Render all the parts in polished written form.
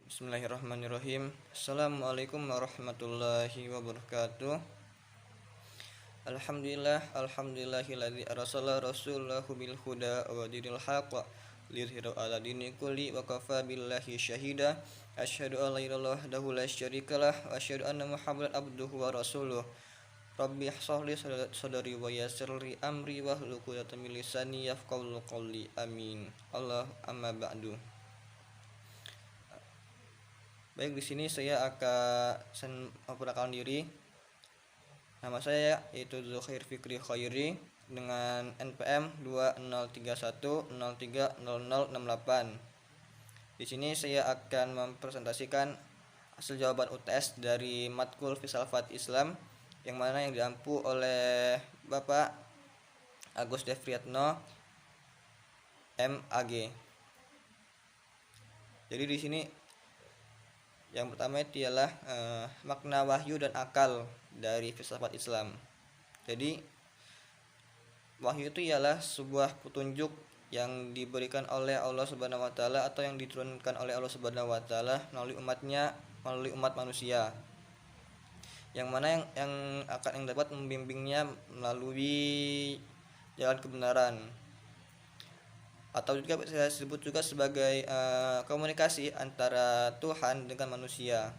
Bismillahirrahmanirrahim. Assalamualaikum warahmatullahi wabarakatuh. Alhamdulillahilladzi arsala rasulahu bil huda wa dinil haqq liyudhhirahu 'ala dini kulli wa kafa billahi syahida. Asyhadu an la ilaha illallah la syarikalah wa asyhadu anna Muhammadan abduhu wa rasuluh. Rabbi shrah li sadri wa yassir li amri wahlul 'uqdatam min lisani yafqahu qawli. Amin. Allah amma ba'du. Baik, di sini saya akan memperkenalkan diri. Nama saya yaitu Zulkhair Fikri Khairi dengan NPM 2031030068. Di sini saya akan mempresentasikan hasil jawaban UTS dari matkul Filsafat Islam yang mana yang diampu oleh Bapak Agus Devriatno MAG. Jadi di sini yang pertama itu ialah makna wahyu dan akal dari filsafat Islam. Jadi wahyu itu ialah sebuah petunjuk yang diberikan oleh Allah Subhanahu wa taala atau yang diturunkan oleh Allah Subhanahu wa taala melalui umat manusia. Yang mana yang dapat membimbingnya melalui jalan kebenaran. Atau juga saya sebut juga sebagai komunikasi antara Tuhan dengan manusia,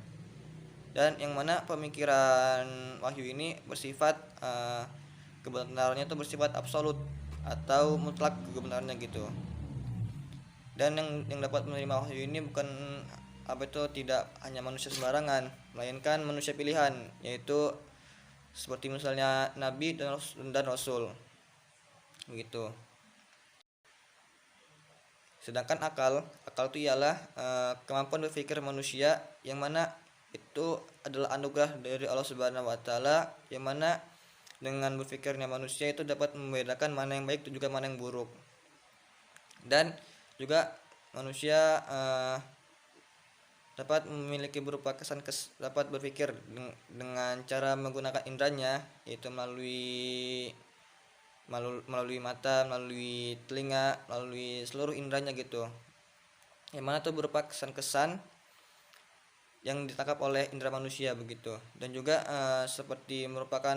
dan yang mana pemikiran wahyu ini bersifat kebenarannya itu bersifat absolut atau mutlak kebenarannya gitu. Dan yang dapat menerima wahyu ini bukan tidak hanya manusia sembarangan, melainkan manusia pilihan, yaitu seperti misalnya nabi dan rasul begitu. Sedangkan akal itu ialah kemampuan berpikir manusia, yang mana itu adalah anugerah dari Allah Subhanahu wa taala, yang mana dengan berpikirnya manusia itu dapat membedakan mana yang baik dan juga mana yang buruk. Dan juga manusia dapat memiliki berupa dapat berpikir dengan cara menggunakan indranya, yaitu melalui mata, melalui telinga, melalui seluruh indranya gitu. Yang mana itu berupa kesan-kesan yang ditangkap oleh indera manusia begitu. Dan juga seperti merupakan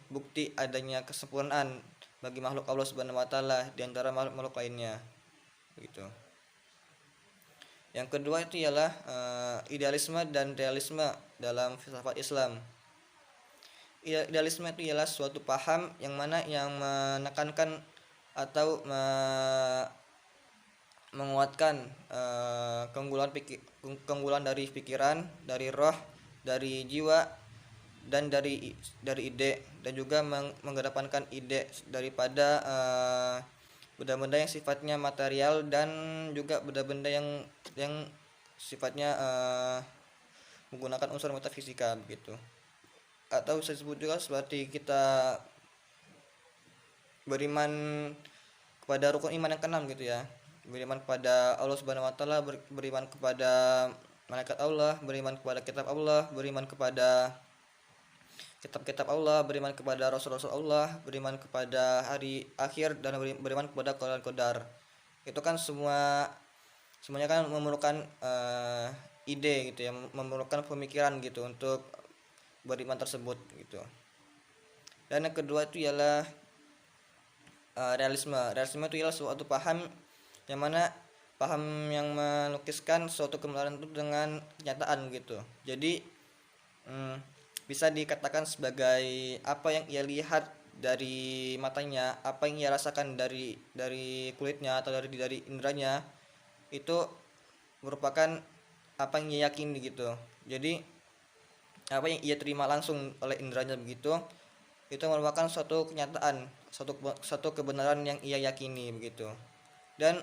bukti adanya kesempurnaan bagi makhluk Allah Subhanahu wa taala di antara makhluk lainnya begitu. Yang kedua itu ialah idealisme dan realisme dalam filsafat Islam. Idealisme itu ialah suatu paham yang mana yang menekankan atau menguatkan keunggulan dari pikiran, dari roh, dari jiwa, dan dari ide, dan juga mengedepankan ide daripada benda-benda yang sifatnya material, dan juga benda-benda yang sifatnya menggunakan unsur metafisika begitu. Atau saya sebut juga seperti kita beriman kepada rukun iman yang keenam gitu ya. Beriman kepada Allah Subhanahu wa taala, beriman kepada malaikat Allah, beriman kepada kitab Allah, beriman kepada kitab-kitab Allah, beriman kepada rasul-rasul Allah, beriman kepada hari akhir, dan beriman kepada qadar. Itu kan semuanya kan memerlukan ide gitu ya, memerlukan pemikiran gitu untuk beriman tersebut gitu. Dan yang kedua itu ialah realisme. Realisme itu ialah suatu paham yang mana paham yang melukiskan suatu kebenaran itu dengan kenyataan gitu. Jadi bisa dikatakan sebagai apa yang ia lihat dari matanya, apa yang ia rasakan dari kulitnya atau dari indranya, itu merupakan apa yang ia yakini gitu. Jadi apa yang ia terima langsung oleh indranya begitu, itu merupakan suatu kenyataan, suatu kebenaran yang ia yakini begitu. Dan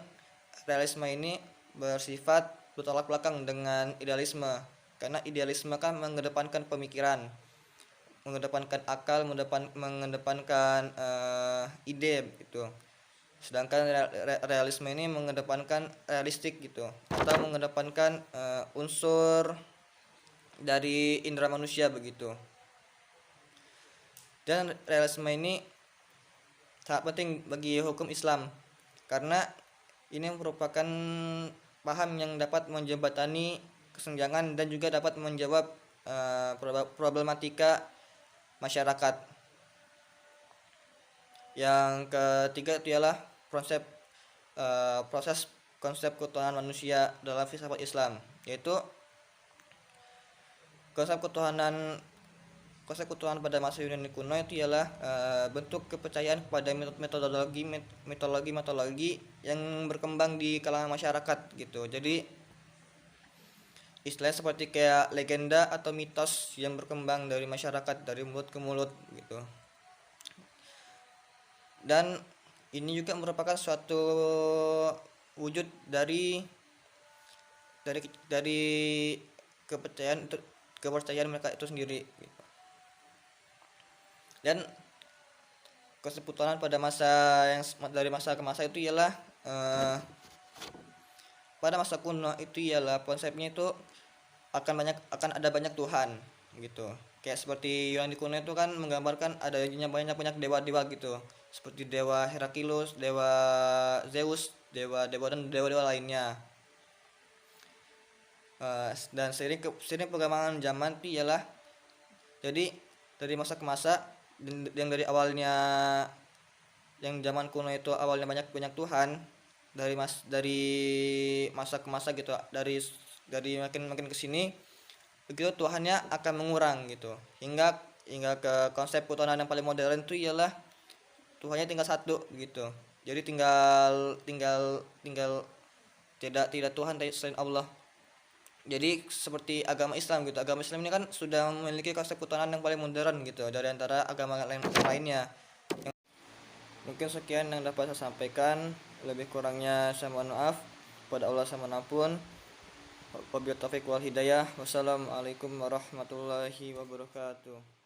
realisme ini bersifat bertolak belakang dengan idealisme, karena idealisme kan mengedepankan pemikiran, mengedepankan akal, mengedepankan ide gitu. Sedangkan realisme ini mengedepankan realistik gitu, atau mengedepankan unsur dari indera manusia begitu. Dan realisme ini sangat penting bagi hukum Islam, karena ini merupakan paham yang dapat menjembatani kesenjangan dan juga dapat menjawab problematika masyarakat. Yang ketiga itu ialah proses konsep ketuhanan manusia dalam filsafat Islam, yaitu konsep ketuhanan konsep ketuhanan pada masa Yunani kuno itu ialah bentuk kepercayaan kepada mitologi yang berkembang di kalangan masyarakat gitu. Jadi istilahnya seperti kayak legenda atau mitos yang berkembang dari masyarakat, dari mulut ke mulut gitu. Dan ini juga merupakan suatu wujud dari kepercayaan mereka itu sendiri gitu. Dan kesebutan pada dari masa ke masa itu ialah pada masa kuno itu ialah konsepnya itu akan ada banyak Tuhan gitu. Kayak seperti Yunani kuno itu kan menggambarkan adanya banyak dewa-dewa gitu, seperti dewa Heraklius, dewa Zeus, dewa-dewa dan dewa-dewa lainnya. Dan seiring perkembangan zaman itu ialah jadi dari masa ke masa, yang dari awalnya yang zaman kuno itu awalnya banyak Tuhan, dari masa ke masa gitu, dari makin ke sini begitu Tuhannya akan mengurang gitu, hingga ke konsep ketuhanan yang paling modern itu ialah Tuhannya tinggal satu gitu. Jadi tinggal tidak Tuhan selain Allah. Jadi seperti agama Islam gitu. Agama Islam ini kan sudah memiliki konsep ketuhanan yang paling modern gitu dari antara agama lainnya. Mungkin sekian yang dapat saya sampaikan. Lebih kurangnya saya mohon maaf. Pada Allah sama ampun. Wabillahi taufiq wal hidayah. Wassalamualaikum warahmatullahi wabarakatuh.